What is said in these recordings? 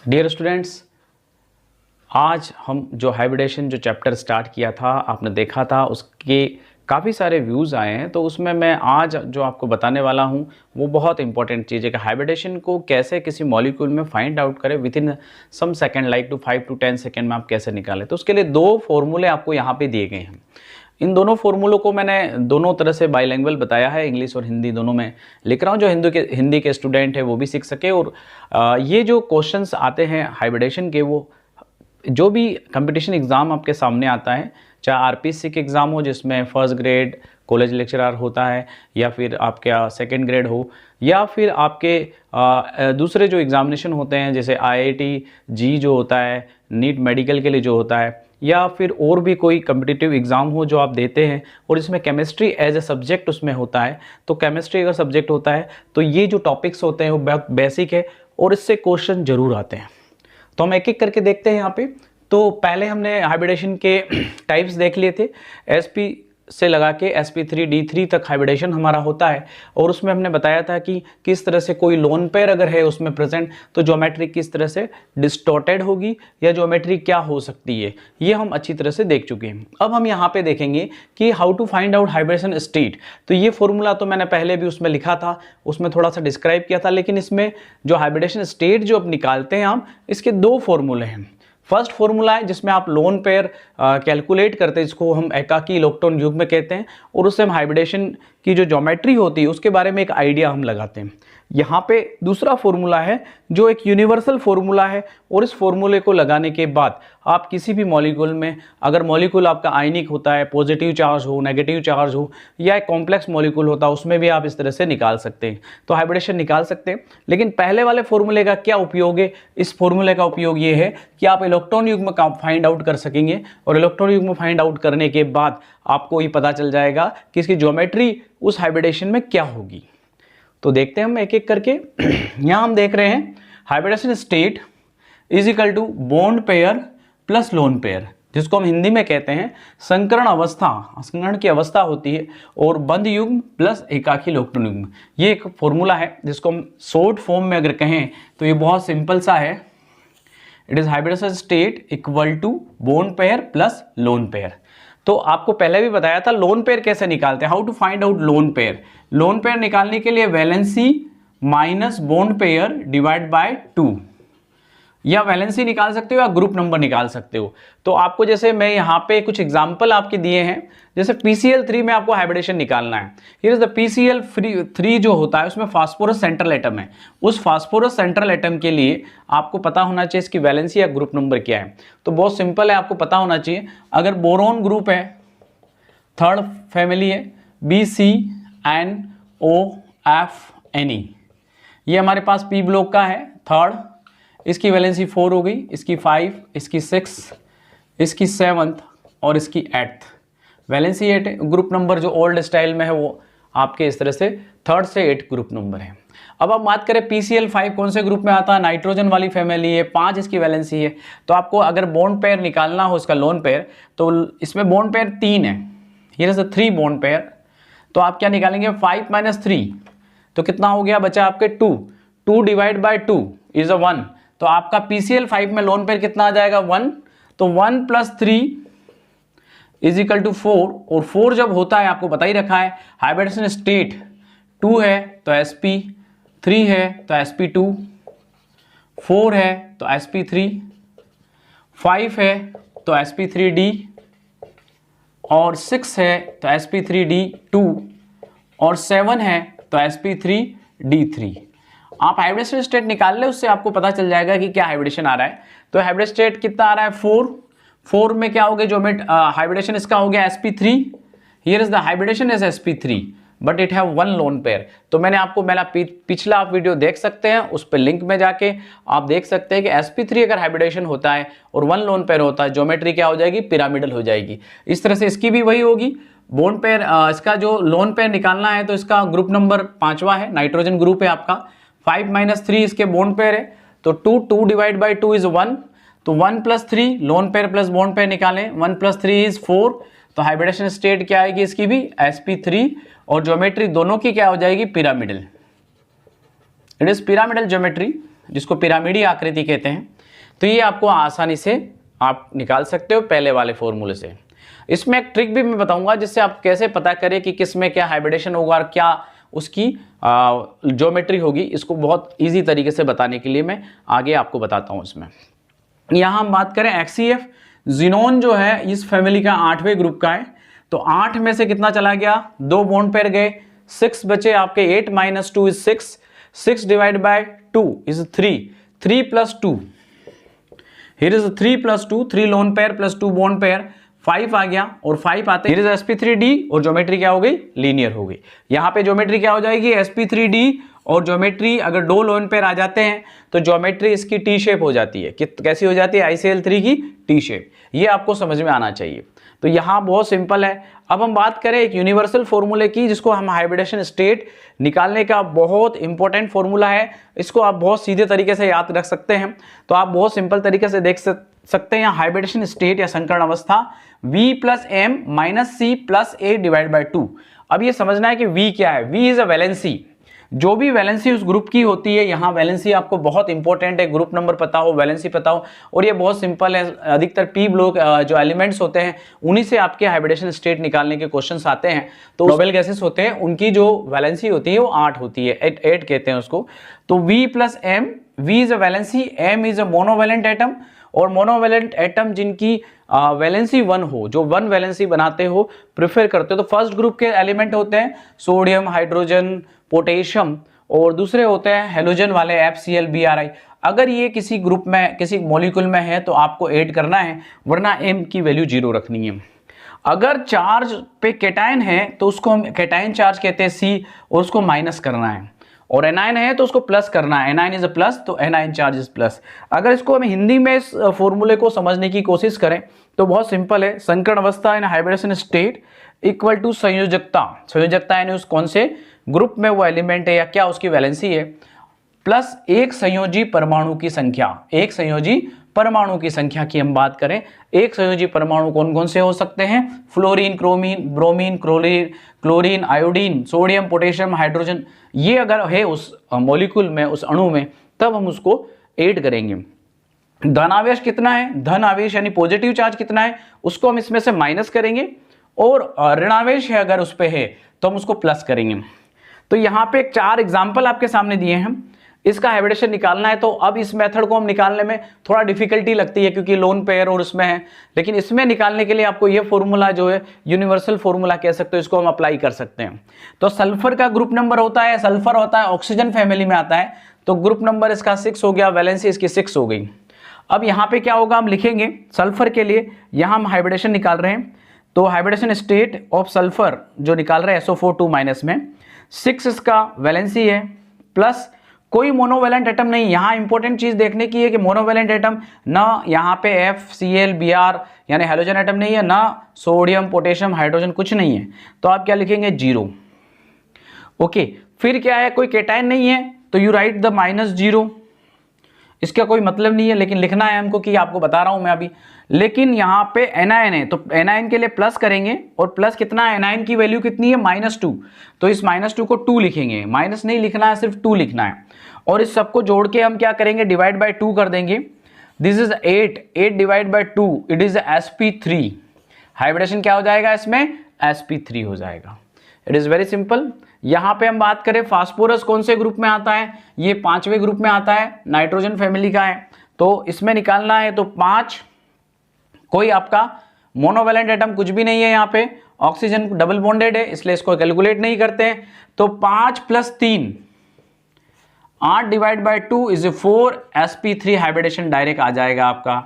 Dear students, आज हम जो हाइब्रिडेशन जो चैप्टर स्टार्ट किया था, आपने देखा था, उसके काफ़ी सारे व्यूज़ आए हैं। तो उसमें मैं आज जो आपको बताने वाला हूँ वो बहुत इंपॉर्टेंट चीज़ है कि हाइब्रिडेशन को कैसे किसी मॉलिक्यूल में फाइंड आउट करें within some second, like to 5 to 10 second में आप कैसे निकालें। तो उसके लिए दो फॉर्मूले आपको यहाँ पे दिए गए हैं। इन दोनों फॉर्मूलों को मैंने दोनों तरह से बाइलैंग्वेज बताया है, इंग्लिश और हिंदी दोनों में लिख रहा हूँ, जो हिंदी के स्टूडेंट है वो भी सीख सके। और ये जो क्वेश्चंस आते हैं हाइब्रिडेशन के, वो जो भी कंपटीशन एग्ज़ाम आपके सामने आता है, चाहे आरपीएससी के एग्ज़ाम हो जिसमें फर्स्ट ग्रेड कॉलेज लेक्चरर होता है, या फिर आपका सेकंड ग्रेड हो, या फिर आपके दूसरे जो एग्ज़ामिनेशन होते हैं जैसे आईआईटी जी जो होता है, नीट मेडिकल के लिए जो होता है, या फिर और भी कोई कम्पिटिटिव एग्ज़ाम हो जो आप देते हैं और इसमें केमिस्ट्री एज ए सब्जेक्ट उसमें होता है। तो केमिस्ट्री अगर सब्जेक्ट होता है तो ये जो टॉपिक्स होते हैं वो बहुत बेसिक है और इससे क्वेश्चन ज़रूर आते हैं। तो हम एक एक करके देखते हैं यहाँ पे। तो पहले हमने हाइब्रिडेशन के टाइप्स देख लिए थे, sp से लगा के sp3d3 तक हाइब्रिडेशन हमारा होता है। और उसमें हमने बताया था कि किस तरह से कोई लोन पेयर अगर है उसमें प्रेजेंट तो ज्योमेट्री किस तरह से डिस्टॉर्टेड होगी या ज्योमेट्री क्या हो सकती है, ये हम अच्छी तरह से देख चुके हैं। अब हम यहाँ पे देखेंगे कि how to find out hybridization state. तो ये फॉर्मूला तो मैंने पहले भी उसमें लिखा था, उसमें थोड़ा सा डिस्क्राइब किया था, लेकिन इसमें जो हाइब्रिडेशन स्टेट जो अब निकालते हैं हम, इसके दो फॉर्मूले हैं। फर्स्ट फॉर्मूला है जिसमें आप लोन पेयर कैलकुलेट करते हैं, जिसको हम एकाकी इलेक्ट्रॉन युग्म कहते हैं, और उससे हम हाइब्रिडेशन की जो ज्योमेट्री होती है उसके बारे में एक आइडिया हम लगाते हैं। यहाँ पे दूसरा फॉर्मूला है जो एक यूनिवर्सल फॉर्मूला है, और इस फॉर्मूले को लगाने के बाद आप किसी भी मॉलिक्यूल में, अगर मॉलिक्यूल आपका आयनिक होता है, पॉजिटिव चार्ज हो, नेगेटिव चार्ज हो, या एक कॉम्प्लेक्स मॉलिक्यूल होता है, उसमें भी आप इस तरह से निकाल सकते हैं, तो हाइब्रिडेशन निकाल सकते हैं। लेकिन पहले वाले फॉर्मूले का क्या उपयोग है? इस फॉर्मूले का उपयोग ये है कि आप इलेक्ट्रॉन युग्म का फाइंड आउट कर सकेंगे, और इलेक्ट्रॉन युग्म फाइंड आउट करने के बाद आपको ये पता चल जाएगा कि इसकी ज्योमेट्री उस हाइब्रिडेशन में क्या होगी। तो देखते हैं हम एक एक करके। यहाँ हम देख रहे हैं hybridization state is equal to bond pair plus lone pair, जिसको हम हिंदी में कहते हैं संकरण अवस्था, संकरण की अवस्था होती है, और बंध युग्म प्लस एकाकी इलेक्ट्रॉन युग्म। ये एक फॉर्मूला है जिसको हम शॉर्ट फॉर्म में अगर कहें तो ये बहुत सिंपल सा है। It is hybridization state equal to bond pair plus lone pair. तो आपको पहले भी बताया था लोन पेयर कैसे निकालते हैं, how to find out lone pair. Lone pair निकालने के लिए valency minus bond pair divide by 2, या वैलेंसी निकाल सकते हो या ग्रुप नंबर निकाल सकते हो। तो आपको जैसे मैं यहाँ पे कुछ एग्जांपल आपके दिए हैं, जैसे PCl3 में आपको हाइब्रिडेशन निकालना है। हियर इज द PCl3 जो होता है उसमें फास्फोरस सेंट्रल एटम है। उस फास्फोरस सेंट्रल एटम के लिए आपको पता होना चाहिए इसकी वैलेंसी या ग्रुप नंबर क्या है। तो बहुत सिंपल है, आपको पता होना चाहिए। अगर बोरोन ग्रुप है, थर्ड फैमिली है, BCNOFNE, ये हमारे पास P ब्लॉक का है, थर्ड, इसकी वैलेंसी 4 हो गई, इसकी 5, इसकी 6, इसकी 7th और इसकी 8th, वैलेंसी 8 है। ग्रुप नंबर जो ओल्ड स्टाइल में है वो आपके इस तरह से 3rd से 8 ग्रुप नंबर है। अब आप बात करें PCl5 कौन से ग्रुप में आता है, नाइट्रोजन वाली फैमिली है, 5 इसकी वैलेंसी है। तो आपको अगर बॉन्ड पेयर निकालना हो इसका लोन पेयर, तो इसमें बॉन्ड पेयर 3 है, हियर इज 3 बॉन्ड पेयर। तो आप क्या निकालेंगे, 5 - 3, तो कितना हो गया, बचा आपके 2 डिवाइड बाय 2 इज 1। तो आपका PCl5 में लोन पेयर कितना आ जाएगा, 1। तो 1 + 3 इज इक्वल टू 4, और 4 जब होता है आपको बता ही रखा है, हाइब्रिडेशन स्टेट 2 है तो sp, 3 है तो sp2, 4 है तो sp3, 5 है तो sp3d, और 6 है तो sp3d2, और 7 है तो sp3d3। आप हाइब्रिडेशन स्टेट निकाल ले, उससे आपको पता चल जाएगा कि क्या हाइब्रिडेशन आ रहा है। तो हाइब्रिडेशन स्टेट कितना आ रहा है, 4 में क्या हो गया, जो हाइब्रिडेशन इसका हो गया sp3। Here is the hybridisation is sp3 but it have 1 lone pair. तो मैंने आपको पिछला आप वीडियो देख सकते हैं, उस पर लिंक में जाके आप देख सकते हैं कि sp3 अगर हाइब्रिडेशन होता है और 1 लोन पेयर होता है, ज्योमेट्री क्या हो जाएगी, पिरामिडल हो जाएगी। इस तरह से इसकी भी वही होगी। बॉन्ड पेयर, इसका जो लोन पेयर निकालना है तो इसका ग्रुप नंबर 5वां है, नाइट्रोजन ग्रुप है आपका। 5 - 3 इसके बॉन्ड पेयर है, तो 2 डिवाइड बाई 2 इज 1। तो 1 + 3 lone pair plus bond pair निकालें, 1 + 3 इज 4। तो हाइब्रिडेशन स्टेट क्या आएगी इसकी भी, sp3, और ज्योमेट्री दोनों की क्या हो जाएगी, pyramidal. It is pyramidal geometry, जिसको पिरामिडी आकृति कहते हैं, तो ये आपको आसानी से आप निकाल सकते हो पहले वाले फॉर्मूले से। इसमें एक ट्रिक भी मैं बताऊंगा जिससे आप कैसे पता करें कि किस में क्या हाइब्रिडेशन होगा और क्या उसकी ज्योमेट्री होगी। इसको बहुत इजी तरीके से बताने के लिए मैं आगे आपको बताता हूँ। इसमें यहाँ हम बात करें XCF, ज़ीनोन जो है इस फैमिली का 8वें ग्रुप का है, तो 8 में से कितना चला गया, 2 बॉन्ड पेयर गए, 6 बचे आपके, 8 - 2 is 6, 6 divide by 2 is 3, 3 + 2, here is 3 + 2, 3 lone pair plus 2 bond pair, 5 आ गया, और 5 आते हैं, हियर इज sp3d, और ज्योमेट्री क्या हो गई, लीनियर हो गई। यहाँ पे ज्योमेट्री क्या हो जाएगी, sp3d, और ज्योमेट्री अगर 2 लोन पेयर आ जाते हैं तो ज्योमेट्री इसकी टी शेप हो जाती है। कैसी हो जाती है, ICL3 की टी शेप। ये आपको समझ में आना चाहिए। तो यहाँ बहुत सिंपल है। अब हम बात करें एक यूनिवर्सल फॉर्मूले की, जिसको हम हाइब्रिडेशन स्टेट निकालने का बहुत इंपॉर्टेंट फॉर्मूला है। इसको आप बहुत सीधे तरीके से याद रख सकते हैं। तो आप बहुत सिंपल तरीके से देख सकते हैं हाइब्रिडेशन स्टेट या संकर्ण अवस्था V + M - C + A / 2। अब ये समझना है कि V क्या है। V is a valency. जो भी वैलेंसी उस ग्रुप की होती है, यहाँ वैलेंसी आपको बहुत इंपॉर्टेंट है, ग्रुप नंबर पता हो, वैलेंसी पता हो, और ये बहुत सिंपल है। अधिकतर पी ब्लॉक जो एलिमेंट्स होते हैं उन्हीं से आपके हाइब्रिडेशन स्टेट निकालने के क्वेश्चंस आते हैं। तो नोबेल गैसेस होते हैं, उनकी जो वैलेंसी होती है वो 8 होती है, 8 कहते हैं उसको। तो V + M, V is a valency, M is a monovalent atom, और मोनोवैलेंट एटम जिनकी वैलेंसी 1 हो, जो 1 वैलेंसी बनाते हो, प्रेफर करते हो। तो फर्स्ट ग्रुप के एलिमेंट होते हैं सोडियम, हाइड्रोजन, पोटेशियम, और दूसरे होते हैं हेलोजन वाले FCl, Bri। अगर ये किसी ग्रुप में, किसी मॉलिक्यूल में है तो आपको ऐड करना है, वरना M की वैल्यू 0 रखनी है। अगर चार्ज पे कैटायन है तो उसको हम कैटायन चार्ज कहते हैं C, और उसको माइनस करना है, और एनायन है तो उसको प्लस करना है, एनायन इज अ प्लस, तो एनायन चार्ज इज प्लस। अगर इसको हम हिंदी में इस फॉर्मूले को समझने की कोशिश करें तो बहुत सिंपल है। संकर्ण अवस्था इन हाइब्रिडेशन स्टेट इक्वल टू संयोजकता, संयोजकता यानी उस कौन से ग्रुप में वो एलिमेंट है या क्या उसकी वैलेंसी है, प्लस एक संयोजी परमाणु की संख्या। एक संयोजी परमाणु की संख्या की हम बात करें, एक संयोजी परमाणु कौन कौन से हो सकते हैं, फ्लोरीन, क्रोमीन, bromine, chlorine, iodine, sodium, potassium, hydrogen. ये अगर है उस मॉलिक्यूल में, उस अणु में, तब हम उसको ऐड करेंगे। धनावेश कितना है, धन आवेश यानी पॉजिटिव चार्ज कितना है, उसको हम इसमें से माइनस करेंगे, और ऋणावेश है अगर उस पे है तो हम उसको प्लस करेंगे। तो यहाँ पे 4 एग्जाम्पल आपके सामने दिए हैं, इसका हाइब्रिडेशन निकालना है। तो अब इस मेथड को हम निकालने में थोड़ा डिफिकल्टी लगती है क्योंकि लोन पेयर और उसमें है, लेकिन इसमें निकालने के लिए आपको ये फॉर्मूला जो है यूनिवर्सल फॉर्मूला कह सकते हो, इसको हम अप्लाई कर सकते हैं। तो सल्फर का ग्रुप नंबर होता है, सल्फर होता है ऑक्सीजन फैमिली में आता है, तो ग्रुप नंबर इसका 6 हो गया, वैलेंसी इसकी 6 हो गई। अब यहाँ पे क्या होगा, हम लिखेंगे सल्फर के लिए, यहाँ हम हाइब्रिडेशन निकाल रहे हैं, तो हाइब्रिडेशन स्टेट ऑफ सल्फर जो निकाल रहे हैं SO4 में 6 इसका वैलेंसी है, प्लस कोई मोनोवैलेंट एटम नहीं। यहाँ इंपॉर्टेंट चीज देखने की है कि मोनोवैलेंट एटम ना यहाँ पे FCl, Br यानी हेलोजन एटम नहीं है, ना सोडियम, पोटेशियम, हाइड्रोजन, कुछ नहीं है। तो आप क्या लिखेंगे, 0। ओके, फिर क्या है, कोई कैटायन नहीं है, तो यू राइट द -0। इसका कोई मतलब नहीं है, लेकिन लिखना है हमको कि आपको बता रहा हूं मैं अभी। लेकिन यहाँ पे एनायन है, तो एनायन के लिए प्लस करेंगे, और प्लस कितना है, एनायन की वैल्यू कितनी है, -2, तो इस -2 को 2 लिखेंगे, माइनस नहीं लिखना है, सिर्फ 2 लिखना है। और इस सबको जोड़ के हम क्या करेंगे, डिवाइड बाय 2 कर देंगे। This is 8 divide by 2, it is sp3। Hybridisation क्या हो जाएगा इसमें, sp3 हो जाएगा। It is very simple. यहाँ पे हम बात करें फास्फोरस कौन से ग्रुप में आता है, ये 5वें ग्रुप में आता है, नाइट्रोजन फैमिली का है। तो इसमें निकालना है तो 5, कोई आपका मोनोवैलेंट एटम कुछ भी नहीं है, यहाँ पे ऑक्सीजन डबल बॉन्डेड है, इसलिए इसको कैलकुलेट नहीं करते हैं। तो 5 + 3, 8 divide by 2 is 4, sp3 hybridisation direct आ जाएगा आपका।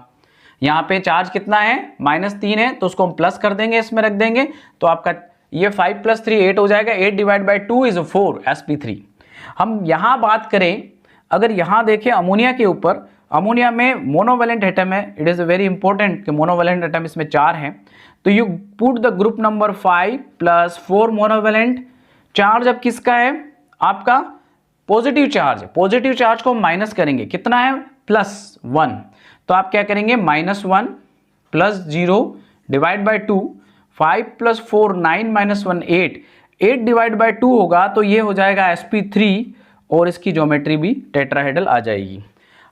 यहाँ पे चार्ज कितना है, -3 है, तो उसको हम प्लस कर देंगे, इसमें रख देंगे, तो आपका ये 5 + 3 8 हो जाएगा। 8 डिवाइड बाय 2 इज 4, sp3। हम यहाँ बात करें, अगर यहाँ देखें अमोनिया के ऊपर, अमोनिया में मोनोवैलेंट एटम है, इट इज वेरी इंपॉर्टेंट कि मोनोवैलेंट एटम इसमें 4 हैं। तो you put the group number 5 + 4 monovalent charge. अब किसका है, आपका पॉजिटिव चार्ज। पॉजिटिव चार्ज को हम माइनस करेंगे, कितना है, +1। तो आप क्या करेंगे, -1 + 0 डिवाइड बाय 2, 5 + 4 9 - 1 8, 8 डिवाइड बाय 2 होगा, तो ये हो जाएगा sp3, और इसकी ज्योमेट्री भी टेट्राहेड्रल आ जाएगी।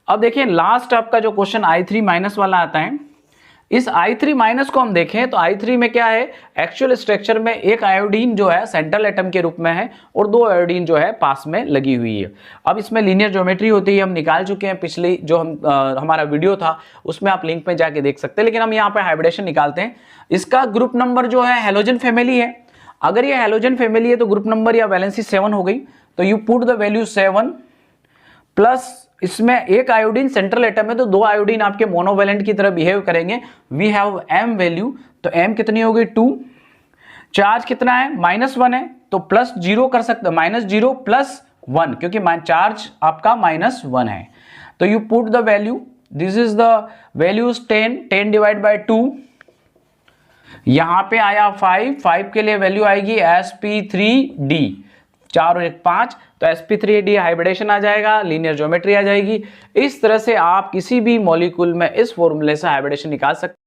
अब देखिए लास्ट आपका जो क्वेश्चन I3 माइनस वाला आता है, इस I3 माइनस को हम देखें तो I3 में क्या है, एक्चुअल स्ट्रक्चर में एक आयोडीन जो है सेंट्रल एटम के रूप में है और 2 आयोडीन जो है पास में लगी हुई है। अब इसमें लीनियर ज्योमेट्री होती है, हम निकाल चुके हैं, पिछली जो हमारा वीडियो था उसमें आप लिंक में जाके देख सकते हैं, लेकिन हम यहाँ पे हाइब्रिडेशन निकालते हैं। इसका ग्रुप नंबर जो है हेलोजन फैमिली है, अगर ये हेलोजन फैमिली है तो ग्रुप नंबर या वैलेंसी 7 हो गई, तो you put the value 7 plus इसमें एक आयोडीन सेंट्रल एटम है तो 2 आयोडीन आपके मोनोवैलेंट की तरह बिहेव करेंगे। वी हैव m वैल्यू, तो m कितनी हो गई 2, चार्ज कितना है -1 है तो +0 कर सकते, -0 + 1 क्योंकि चार्ज आपका -1 है। तो you put the value, this is the values 10 divide by 2, यहां पे आया 5 के लिए वैल्यू आएगी sp3d, 4 और 1 5, तो sp3d हाइब्रिडेशन आ जाएगा, लीनियर ज्योमेट्री आ जाएगी। इस तरह से आप किसी भी मॉलिक्यूल में इस फॉर्मूले से हाइब्रिडेशन निकाल सकते हैं।